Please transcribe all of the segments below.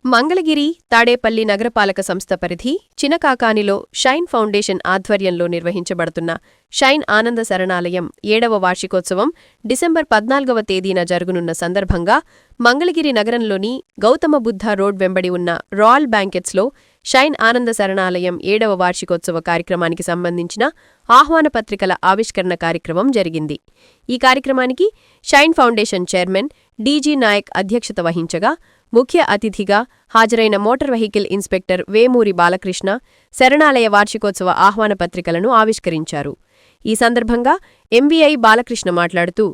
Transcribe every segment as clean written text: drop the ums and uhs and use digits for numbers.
మంగళగిరి, తాడేపల్లి నగరపాలక సంస్థ పరిధి చినకాకానిలో షైన్ ఫౌండేషన్ ఆధ్వర్యంలో నిర్వహించబడుతున్న షైన్ ఆనంద శరణాలయం 7వ వార్షికోత్సవం డిసెంబర్ 14వ తేదీన జరుగునున్న సందర్భంగా మంగళగిరి నగరంలోని గౌతమ బుద్ధ రోడ్ వెంబడి ఉన్న రాయల్ బ్యాంకెట్స్లో షైన్ ఆనంద శరణాలయం 7వ వార్షికోత్సవ కార్యక్రమానికి సంబంధించిన ఆహ్వాన పత్రికల ఆవిష్కరణ కార్యక్రమం జరిగింది. ఈ కార్యక్రమానికి shine foundation chairman DG Naik అధ్యక్షత వహించగా, ముఖ్య అతిథిగా హాజరైన motor vehicle inspector Vemuri Balakrishna శరణాలయ వార్షికోత్సవ ఆహ్వాన పత్రికలను ఆవిష్కరించారు. ఈ సందర్భంగా ఎంవీఐ బాలకృష్ణ మాట్లాడుతూ,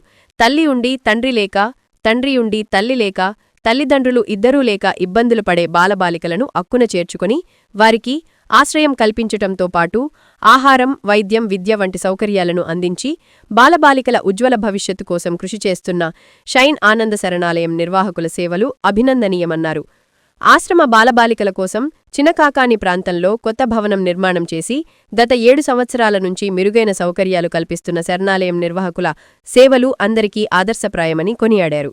తల్లి ఉండి తండ్రి లేక, తండ్రి ఉండి తల్లి లేక, తల్లిదండ్రులు ఇద్దరూ లేక ఇబ్బందులు పడే బాలబాలికలను అక్కున చేర్చుకుని వారికి ఆశ్రయం కల్పించటంతో పాటు ఆహారం, వైద్యం, విద్య వంటి సౌకర్యాలను అందించి బాలబాలికల ఉజ్వల భవిష్యత్తు కోసం కృషి చేస్తున్న షైన్ ఆనంద శరణాలయం నిర్వాహకుల సేవలు అభినందనీయమన్నారు. ఆశ్రమ బాలబాలికల కోసం చినకాకాని ప్రాంతంలో కొత్త భవనం నిర్మాణం చేసి గత 7 సంవత్సరాల నుంచి మెరుగైన సౌకర్యాలు కల్పిస్తున్న శరణాలయం నిర్వాహకుల సేవలు అందరికీ ఆదర్శప్రాయమని కొనియాడారు.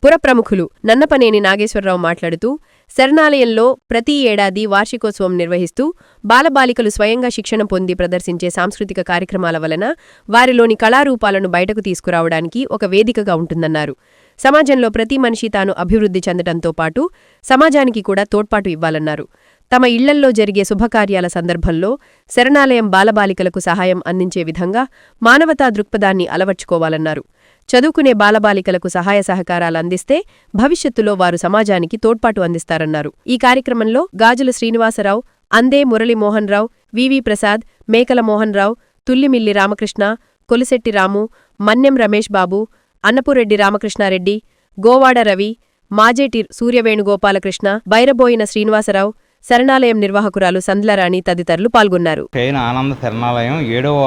పురప్రముఖులు నన్నపనేని నాగేశ్వరరావు మాట్లాడుతూ, శరణాలయంలో ప్రతి ఏడాది వార్షికోత్సవం నిర్వహిస్తూ బాలబాలికలు స్వయంగా శిక్షణ పొంది ప్రదర్శించే సాంస్కృతిక కార్యక్రమాల వలన వారిలోని కళారూపాలను బయటకు తీసుకురావడానికి ఒక వేదికగా ఉంటుందన్నారు. సమాజంలో ప్రతి మనిషి తాను అభివృద్ధి చెందడంతో పాటు సమాజానికి కూడా తోడ్పాటు ఇవ్వాలన్నారు. తమ ఇళ్లల్లో జరిగే శుభకార్యాల సందర్భంలో శరణాలయం బాలబాలికలకు సహాయం అందించే విధంగా మానవతా దృక్పథాన్ని అలవర్చుకోవాలన్నారు. చదువుకునే బాలబాలికలకు సహాయ సహకారాలు అందిస్తే భవిష్యత్తులో వారు సమాజానికి తోడ్పాటు అందిస్తారన్నారు. ఈ కార్యక్రమంలో గాజుల శ్రీనివాసరావు, అందే మురళీమోహన్ రావు, వివి ప్రసాద్, మేకల మోహన్ రావు, తుల్లిమిల్లి రామకృష్ణ, కొలిశెట్టి రాము, మన్యం రమేష్ బాబు, అన్నపురెడ్డి రామకృష్ణారెడ్డి, గోవాడ రవి, మాజేటి సూర్యవేణుగోపాలకృష్ణ, బైరబోయిన శ్రీనివాసరావు, శరణాలయం నిర్వాహకురాలు సంధ్లరాణి తదితరులు పాల్గొన్నారు. షైన్ ఆనంద శరణాలయం 7వ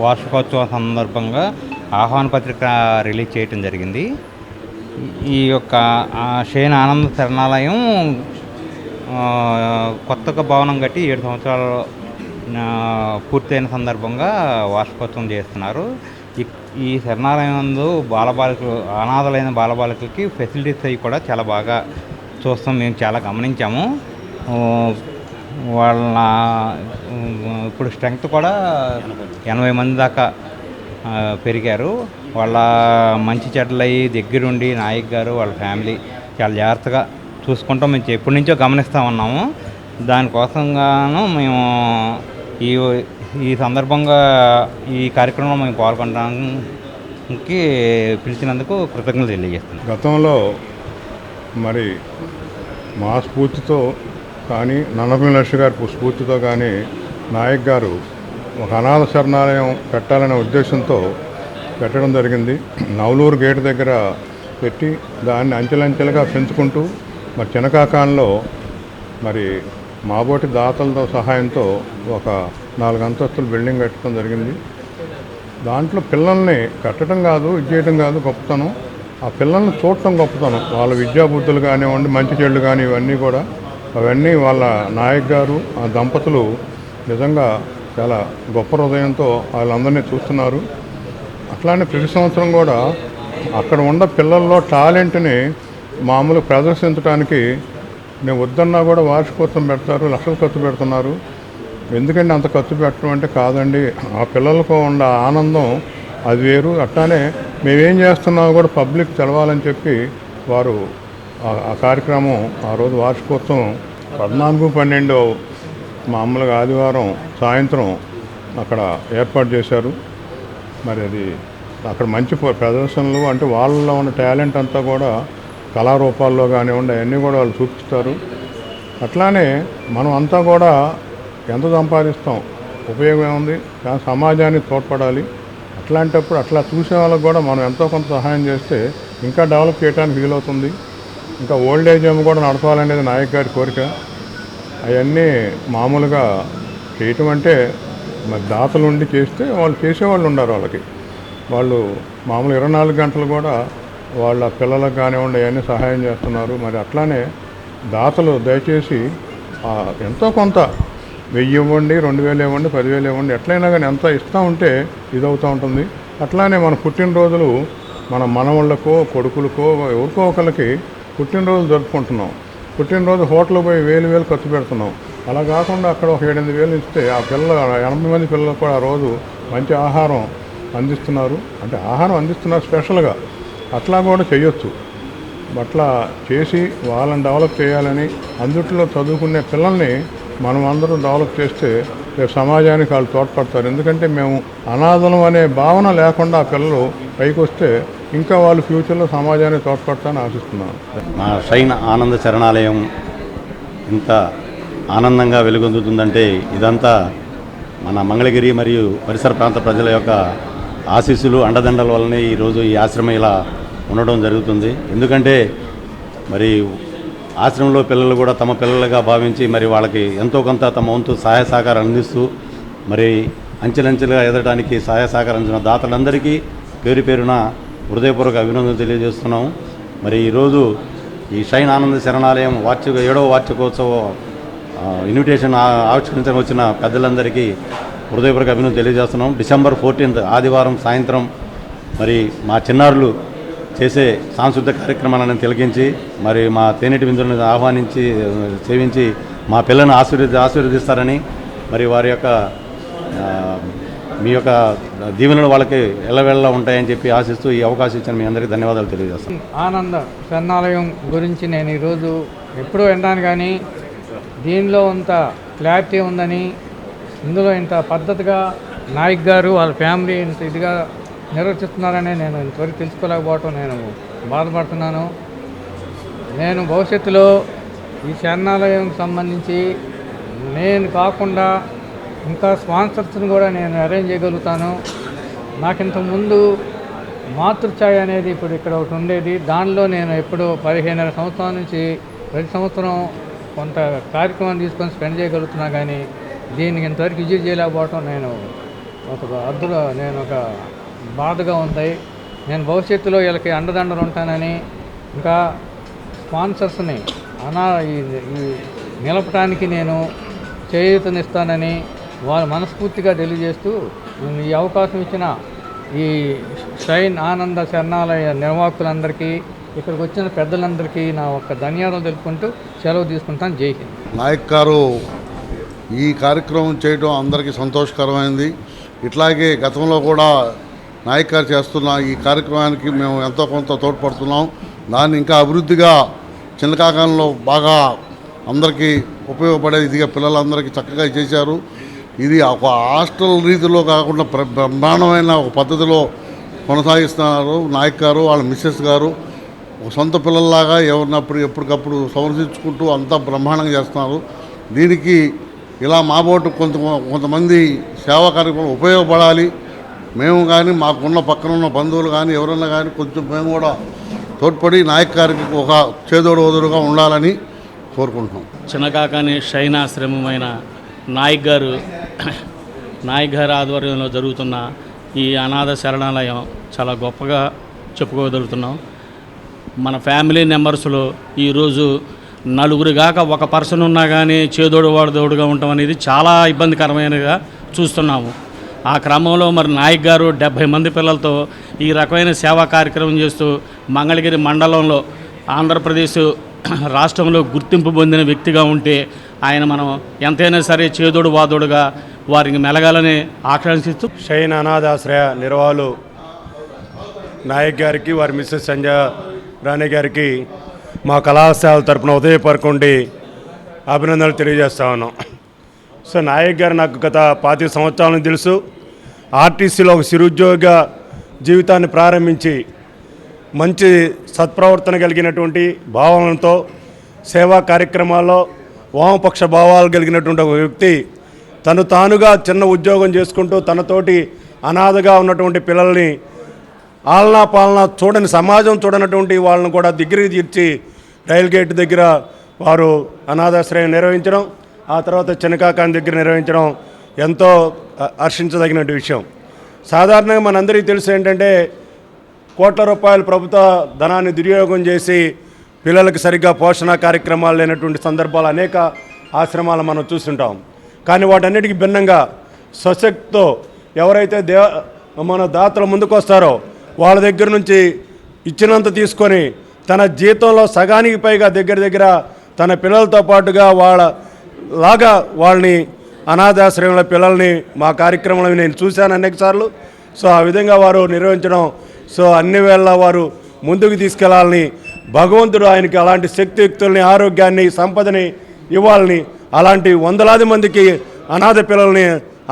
వార్షికోత్సవం సందర్భంగా ఆహ్వాన పత్రిక రిలీజ్ చేయటం జరిగింది. ఈ యొక్క షైన్ ఆనంద శరణాలయం కొత్తగా భవనం కట్టి 7 సంవత్సరాలు పూర్తయిన సందర్భంగా వార్షికోత్సవం చేస్తున్నారు. ఈ శరణాలయం నందు బాలబాలికలు, అనాథలైన బాలబాలికలకి ఫెసిలిటీస్ అవి కూడా చాలా బాగా చూస్తాం, మేము చాలా గమనించాము. వాళ్ళ ఇప్పుడు స్ట్రెంగ్త్ కూడా 80 మంది దాకా పెరిగారు. వాళ్ళ మంచి చెడ్డలయ్యి దగ్గరుండి నాయక్ గారు వాళ్ళ ఫ్యామిలీ చాలా జాగ్రత్తగా చూసుకుంటాం. మేము ఎప్పటి నుంచో గమనిస్తూ ఉన్నాము. దానికోసంగాను మేము ఈ సందర్భంగా ఈ కార్యక్రమంలో మేము పాల్గొనడానికి పిలిచినందుకు కృతజ్ఞతలు తెలియజేస్తున్నాం. గతంలో మరి మా స్ఫూర్తితో కానీ, నన్నపల్లి నరసింహ గారి స్ఫూర్తితో కానీ నాయక్ గారు ఒక అనాథ శరణాలయం పెట్టాలనే ఉద్దేశంతో పెట్టడం జరిగింది. నవలూరు గేటు దగ్గర పెట్టి దాన్ని అంచెలంచెలుగా పెంచుకుంటూ మరి చినకాకాన్లో మరి మాబోటి దాతలతో సహాయంతో ఒక 4 అంతస్తుల బిల్డింగ్ కట్టడం జరిగింది. దాంట్లో పిల్లల్ని కట్టడం కాదు, ఇది చేయడం కాదు గొప్పతనం, ఆ పిల్లల్ని చూడటం గొప్పతనం. వాళ్ళ విద్యాబుద్ధులు కానివ్వండి, మంచి చెడులు కానీ ఇవన్నీ కూడా, అవన్నీ వాళ్ళ నాయక్ గారు ఆ దంపతులు నిజంగా చాలా గొప్ప హృదయంతో వాళ్ళందరినీ చూస్తున్నారు. అట్లానే ప్రతి సంవత్సరం కూడా అక్కడ ఉన్న పిల్లల్లో టాలెంట్ని మామూలు ప్రదర్శించడానికి నేను వద్దన్నా కూడా వార్షికోత్సవం పెడతారు, లక్షలు ఖర్చు పెడుతున్నారు. ఎందుకంటే అంత ఖర్చు పెట్టడం అంటే కాదండి, ఆ పిల్లలకు ఉన్న ఆనందం అది వేరు. అట్లానే మేమేం చేస్తున్నామో కూడా పబ్లిక్ తెలవాలని చెప్పి వారు ఆ కార్యక్రమం ఆ రోజు వార్షికోత్సవం 14/12 మామూలుగా ఆదివారం సాయంత్రం అక్కడ ఏర్పాటు చేశారు. మరి అది అక్కడ మంచి ప్రదర్శనలు, అంటే వాళ్ళలో ఉన్న టాలెంట్ అంతా కూడా కళారూపాల్లో కానివ్వండి అవన్నీ కూడా వాళ్ళు చూపిస్తారు. అట్లానే మనం అంతా కూడా ఎంత సంపాదిస్తాం, ఉపయోగం ఉంది, కానీ సమాజానికి తోడ్పడాలి. అట్లాంటప్పుడు అట్లా చూసే వాళ్ళకు కూడా మనం ఎంతో కొంత సహాయం చేస్తే ఇంకా డెవలప్ చేయడానికి వీలవుతుంది. ఇంకా ఓల్డ్ ఏజ్ హోమ్ కూడా నడపాలనేది నాయక్ గారి కోరిక. అవన్నీ మామూలుగా చేయటం అంటే మరి దాతలు ఉండి చేస్తే వాళ్ళు చేసేవాళ్ళు ఉన్నారు. వాళ్ళు మామూలు 24 గంటలు కూడా వాళ్ళ పిల్లలకు కానివ్వండి అవన్నీ సహాయం చేస్తున్నారు. మరి అట్లానే దాతలు దయచేసి ఎంతో కొంత 1000 ఇవ్వండి, 2000 ఇవ్వండి, 10,000 ఇవ్వండి, ఎట్లయినా కానీ ఎంత ఇస్తూ ఉంటే ఇదవుతూ ఉంటుంది. అట్లానే మన పుట్టినరోజులు మన మనవాళ్ళకో, కొడుకులకో, ఎవరికో ఒకరికి పుట్టినరోజులు జరుపుకుంటున్నాం. పుట్టినరోజు హోటల్ పోయి వేలు ఖర్చు పెడుతున్నాం. అలా కాకుండా అక్కడ ఒక 7-8 ఇస్తే ఆ పిల్లలు 80 మంది పిల్లలకు కూడా రోజు మంచి ఆహారం అందిస్తున్నారు. అంటే ఆహారం అందిస్తున్నారు స్పెషల్గా. అట్లా కూడా చేయొచ్చు. అట్లా చేసి వాళ్ళని డెవలప్ చేయాలని, అందుట్లో చదువుకునే పిల్లల్ని మనం అందరం డెవలప్ చేస్తే రేపు సమాజానికి వాళ్ళు తోడ్పడతారు. ఎందుకంటే మేము అనాథలం అనే భావన లేకుండా ఆ పిల్లలు పైకి వస్తే ఇంకా వాళ్ళు ఫ్యూచర్లో సమాజానికి తోడ్పడతారని ఆశిస్తున్నాను. మా షైన్ ఆనంద శరణాలయం ఇంత ఆనందంగా వెలుగొందుతుందంటే ఇదంతా మన మంగళగిరి మరియు పరిసర ప్రాంత ప్రజల యొక్క ఆశీస్సులు అండదండల వల్లనే ఈరోజు ఈ ఆశ్రమం ఇలా ఉండడం జరుగుతుంది. ఎందుకంటే మరి ఆశ్రమంలో పిల్లలు కూడా తమ పిల్లలుగా భావించి మరి వాళ్ళకి ఎంతో కొంత తమ వంతు సహాయ సహకారం అందిస్తూ మరి అంచెలంచెలుగా ఎదగడానికి సహాయ సహకారం అందించిన దాతలందరికీ పేరు పేరున హృదయపూర్వక అభినందనలు తెలియజేస్తున్నాము. మరి ఈరోజు ఈ షైన్ ఆనంద శరణాలయం 7వ వార్షికోత్సవ ఇన్విటేషన్ ఆవిష్కరించడానికి వచ్చిన పెద్దలందరికీ హృదయపూర్వక అభినందనలు తెలియజేస్తున్నాం. డిసెంబర్ 14 ఆదివారం సాయంత్రం మరి మా చిన్నారులు చేసే సాంస్కృతిక కార్యక్రమాలను తిలకించి మరి మా తేనెటి విందులను ఆహ్వానించి సేవించి మా పిల్లలను ఆశీర్వదిస్తారని మరి వారి యొక్క మీ యొక్క దీవెనలు వాళ్ళకి ఎల్లవెళ్ళ ఉంటాయని చెప్పి ఆశిస్తూ ఈ అవకాశం ఇచ్చిన మీ అందరికీ ధన్యవాదాలు తెలియజేస్తాను. ఆనంద శరణాలయం గురించి నేను ఈరోజు ఎప్పుడూ విన్నాను, కానీ దీనిలో అంత క్లారిటీ ఉందని, ఇందులో ఇంత పద్ధతిగా నాయక్ గారు వాళ్ళ ఫ్యామిలీ ఇంత ఇదిగా నిర్వర్తిస్తున్నారని నేను ఇంతవరకు తెలుసుకోలేకపోవటం నేను బాధపడుతున్నాను. నేను భవిష్యత్తులో ఈ శరణాలయం సంబంధించి నేను కాకుండా ఇంకా స్పాన్సర్స్ని కూడా నేను అరేంజ్ చేయగలుగుతాను. నాకింత ముందు మాతృఛాయ అనేది ఇప్పుడు ఇక్కడ ఒకటి ఉండేది. దానిలో నేను ఎప్పుడో 15 సంవత్సరాల నుంచి ప్రతి సంవత్సరం కొంత కార్యక్రమం తీసుకొని స్పెండ్ చేయగలుగుతున్నా, కానీ దీనికి ఇంతవరకు విజిట్ చేయలేకపోవటం నేను ఒక బాధగా ఉంది. నేను భవిష్యత్తులో వీళ్ళకి అండదండలు ఉంటానని, ఇంకా స్పాన్సర్స్ని నిలపడానికి నేను చేయూతనిస్తానని వాళ్ళు మనస్ఫూర్తిగా తెలియజేస్తూ, ఈ అవకాశం ఇచ్చిన ఈ షైన్ ఆనంద శరణాలయ నిర్వాహకులందరికీ, ఇక్కడికి వచ్చిన పెద్దలందరికీ నా ఒక్క ధన్యవాదాలు తెలుపుకుంటూ సెలవు తీసుకుంటాను. జై హింద్. నాయక్ గారు ఈ కార్యక్రమం చేయడం అందరికీ సంతోషకరమైంది. ఇట్లాగే గతంలో కూడా నాయక్ గారు చేస్తున్న ఈ కార్యక్రమానికి మేము ఎంతో కొంత తోడ్పడుతున్నాం. దాన్ని ఇంకా అభివృద్ధిగా చిన్నకాకంలో బాగా అందరికీ ఉపయోగపడే ఇదిగా పిల్లలందరికీ చక్కగా చేశారు. ఇది ఒక హాస్టల్ రీతిలో కాకుండా బ్రహ్మాండమైన ఒక పద్ధతిలో కొనసాగిస్తున్నారు నాయక్ గారు, వాళ్ళ మిస్సెస్ గారు. ఒక సొంత పిల్లల్లాగా ఎప్పటికప్పుడు సంరక్షించుకుంటూ అంతా బ్రహ్మాండంగా చేస్తున్నారు. దీనికి ఇలా మాబోటు కొంతమంది సేవా కార్యక్రమం ఉపయోగపడాలి. మేము కానీ మాకున్న పక్కన ఉన్న బంధువులు కానీ ఎవరన్నా కానీ కొంచెం మేము కూడా తోడ్పడి నాయక్ గారికి ఒక చేదోడు వదురుగా ఉండాలని కోరుకుంటున్నాం. చిన్నకాకాని షైన్ ఆశ్రమమైన నాయక్ గారి ఆధ్వర్యంలో జరుగుతున్న ఈ అనాథ శరణాలయం చాలా గొప్పగా చెప్పుకోగలుగుతున్నాం. మన ఫ్యామిలీ మెంబర్స్లో ఈరోజు నలుగురిగాక ఒక పర్సన్ ఉన్నా కానీ చేదోడు వాడదోడుగా ఉండటం అనేది చాలా ఇబ్బందికరమైనగా చూస్తున్నాము. ఆ క్రమంలో మరి నాయక్ గారు 70 మంది పిల్లలతో ఈ రకమైన సేవా కార్యక్రమం చేస్తూ మంగళగిరి మండలంలో ఆంధ్రప్రదేశ్ రాష్ట్రంలో గుర్తింపు పొందిన వ్యక్తిగా ఉంటే ఆయన మనం ఎంతైనా సరే చేదోడు వాదోడుగా వారికి మెలగాలని ఆకాంక్షిస్తూ షైన్ అనాథాశ్రయ నిర్వాహకులు నాయక్ గారికి, వారి మిస్సెస్ సంజయ్ రాణి గారికి మా కళాశాల తరపున ఉదయపరకుండి అభినందనలు తెలియజేస్తా ఉన్నాం. సో నాయక్ గారు నాకు గత 25 సంవత్సరాల నుంచి తెలుసు. ఆర్టీసీలో ఒక చిరుద్యోగ జీవితాన్ని ప్రారంభించి మంచి సత్ప్రవర్తన కలిగినటువంటి భావనలతో సేవా కార్యక్రమాల్లో వామపక్ష భావాలు కలిగినటువంటి ఒక వ్యక్తి తను తానుగా చిన్న ఉద్యోగం చేసుకుంటూ తనతోటి అనాథగా ఉన్నటువంటి పిల్లల్ని ఆలనా పాలన చూడని సమాజం చూడనటువంటి వాళ్ళని కూడా దగ్గరికి తీర్చి రైల్ గేట్ దగ్గర వారు అనాథాశ్రయం నిర్వహించడం, ఆ తర్వాత చిన్నకాకాని దగ్గర నిర్వహించడం ఎంతో హర్షించదగిన విషయం. సాధారణంగా మనందరికీ తెలుసు ఏంటంటే కోట్ల రూపాయల ప్రభుత్వ ధనాన్ని దుర్యోగం చేసి పిల్లలకి సరిగ్గా పోషణ కార్యక్రమాలు లేనటువంటి సందర్భాలు అనేక ఆశ్రమాలు మనం చూస్తుంటాం. కానీ వాటన్నిటికీ భిన్నంగా స్వశక్తితో ఎవరైతే మన దాతలు ముందుకు వస్తారో వాళ్ళ దగ్గర నుంచి ఇచ్చినంత తీసుకొని తన జీతంలో సగానికి పైగా దగ్గర తన పిల్లలతో పాటుగా వాళ్ళని అనాథాశ్రయంలో పిల్లల్ని మా కార్యక్రమంలో నేను చూశాను అనేకసార్లు. సో ఆ విధంగా వారు నిర్వహించడం, సో అన్ని వేళ వారు ముందుకు తీసుకెళ్లాలని, భగవంతుడు ఆయనకి అలాంటి శక్తియుక్తుల్ని, ఆరోగ్యాన్ని, సంపదని ఇవ్వాలని, అలాంటి వందలాది మందికి అనాథ పిల్లల్ని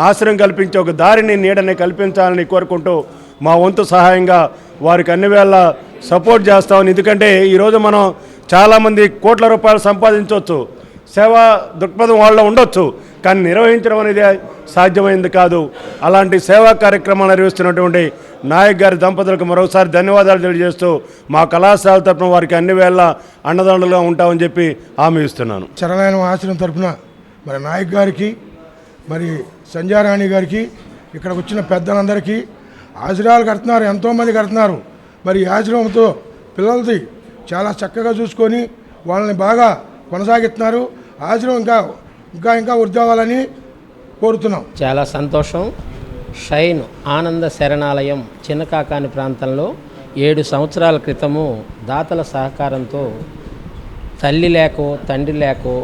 ఆశ్రయం కల్పించే ఒక దారిని, నీడని కల్పించాలని కోరుకుంటూ మా వంతు సహాయంగా వారికి అన్ని వేళ సపోర్ట్ చేస్తామని. ఎందుకంటే ఈరోజు మనం చాలామంది కోట్ల రూపాయలు సంపాదించవచ్చు, సేవా దృక్పథం వాళ్ళలో ఉండొచ్చు, కానీ నిర్వహించడం అనేది సాధ్యమైంది కాదు. అలాంటి సేవా కార్యక్రమాలు నిర్వహిస్తున్నటువంటి నాయక్ గారి దంపతులకు మరోసారి ధన్యవాదాలు తెలియజేస్తూ మా కళాశాల తరఫున వారికి అన్ని వేళ అండదండలుగా ఉంటామని చెప్పి హామీ ఇస్తున్నాను. శరణాలయం ఆశ్రమం తరఫున మరి నాయక్ గారికి, మరి సంధ్యారాణి గారికి, ఇక్కడికి వచ్చిన పెద్దలందరికీ ఆశ్రయాలు కడుతున్నారు, ఎంతోమంది కడుతున్నారు. మరి ఈ ఆశ్రమంతో పిల్లలది చాలా చక్కగా చూసుకొని వాళ్ళని బాగా కొనసాగిస్తున్నారు. ఆశ్రమం ఇంకా వృద్ధి అవ్వాలని కోరుతున్నాం. చాలా సంతోషం. షైన్ ఆనంద శరణాలయం చిన్నకాకాని ప్రాంతంలో 7 సంవత్సరాల క్రితము దాతల సహకారంతో తల్లి లేకో తండ్రి లేకో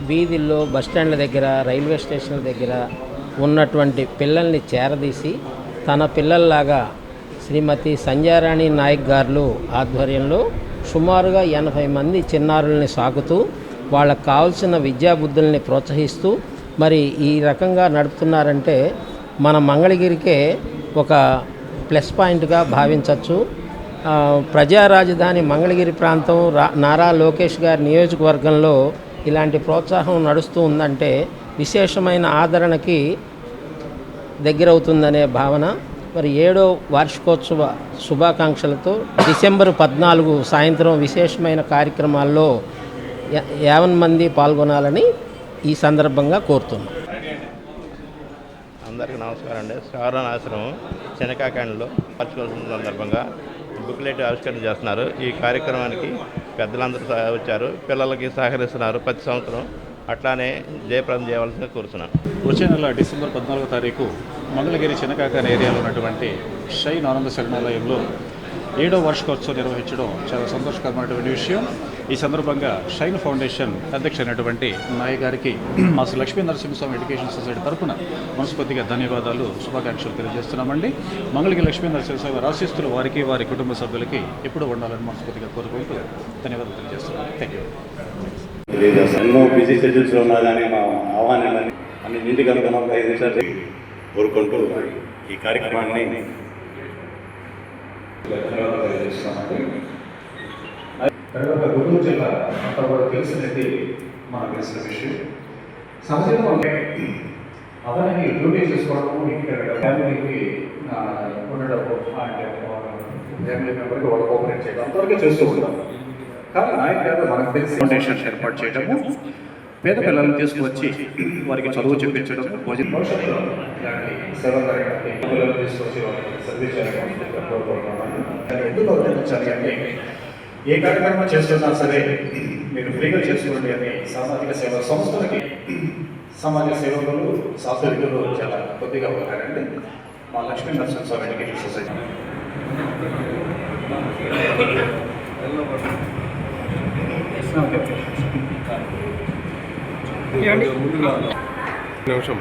వీధుల్లో బస్టాండ్ల దగ్గర, రైల్వే స్టేషన్ల దగ్గర ఉన్నటువంటి పిల్లల్ని చేరదీసి తన పిల్లల్లాగా శ్రీమతి సంధ్యారాణి నాయక్ గారు ఆధ్వర్యంలో సుమారుగా 80 మంది చిన్నారుల్ని సాకుతూ వాళ్ళకు కావాల్సిన విద్యాబుద్ధుల్ని ప్రోత్సహిస్తూ మరి ఈ రకంగా నడుపుతున్నారంటే మన మంగళగిరికే ఒక ప్లస్ పాయింట్గా భావించవచ్చు. ప్రజా రాజధాని మంగళగిరి ప్రాంతం నారా లోకేష్ గారి నియోజకవర్గంలో ఇలాంటి ప్రోత్సాహం నడుస్తూ ఉందంటే విశేషమైన ఆదరణకి దగ్గరవుతుందనే భావన. మరి 7వ వార్షికోత్సవ శుభాకాంక్షలతో డిసెంబర్ 14 సాయంత్రం విశేషమైన కార్యక్రమాల్లో 50 మంది పాల్గొనాలని ఈ సందర్భంగా కోరుతున్నాం. అందరికీ నమస్కారం అండి. శ్రావణ ఆశ్రమం శనకాకాండలో వార్షికోత్సవం సందర్భంగా బుక్లెట్ ఆవిష్కరణ చేస్తున్నారు. ఈ కార్యక్రమానికి పెద్దలందరూ వచ్చారు, పిల్లలకి సహకరిస్తున్నారు ప్రతి సంవత్సరం. అట్లానే జయప్రదం చేయవలసిందిగా కోరుతున్నాను. వచ్చే నెల డిసెంబర్ 14వ తారీఖు మంగళగిరి చిన్నకాకాని ఏరియాలో ఉన్నటువంటి షైన్ ఆనంద శరణాలయంలో 7వ వార్షికోత్సవం నిర్వహించడం చాలా సంతోషకరమైనటువంటి విషయం. ఈ సందర్భంగా షైన్ ఫౌండేషన్ అధ్యక్ష అయినటువంటి నాయక్ గారికి మా లక్ష్మీ నరసింహస్వామి ఎడ్యుకేషన్ సొసైటీ తరఫున మనస్ఫూర్తిగా ధన్యవాదాలు, శుభాకాంక్షలు తెలియజేస్తున్నామండి. మంగళగిరి లక్ష్మీ నరసింహస్వామి ఆశీస్సులు వారికి, వారి కుటుంబ సభ్యులకి ఎప్పుడూ ఉండాలని మనస్ఫూర్తిగా కోరుకుంటూ ధన్యవాదాలు తెలియజేస్తున్నాను. Thank you. ఎన్నో బిజీ షెడ్యూల్స్లో ఉన్నా కానీ మా ఆహ్వానాలని అన్ని ఇంటికి అనుకున్న 5 నిమిషాలు కోరుకుంటూ ఈ కార్యక్రమాన్ని తర్వాత గుంటూరు జిల్లా అంతా కూడా తెలిసినది మనకు తెలిసిన విషయం. సహజంగా అతనికి డ్యూటీ చేసుకోవడము, ఇక్కడ ఫ్యామిలీకి ఉండడం, అంటే ఫ్యామిలీ మెంబర్కి వాళ్ళు కోఆపరేట్ చేయడం అంతవరకు చేస్తూ ఉంటాం. కానీ నాయక్ గారు మనకు తెలిసి ఫౌండేషన్ ఏర్పాటు చేయడము, పేద పిల్లలను తీసుకువచ్చి వారికి చదువు చెప్పించడం, భవిష్యత్తులో ఇలాంటి సేవలు పిల్లలు తీసుకొచ్చి వారికి సర్వీస్ చేయడం కోరుకుంటున్నాను. ఎందుకు అభినందించాలి అంటే ఏ కార్యక్రమం చేస్తున్నా సరే మీరు ఫ్రీగా చేసుకోండి అని సామాజిక సేవా సంస్థలకి సమాజ సేవకులు, సాధువులు చాలా కొద్దిగా ఉన్నారండి. మా లక్ష్మీ నరసింహస్వామి ఎడ్యుకేషన్ సొసైటీ నిమిషం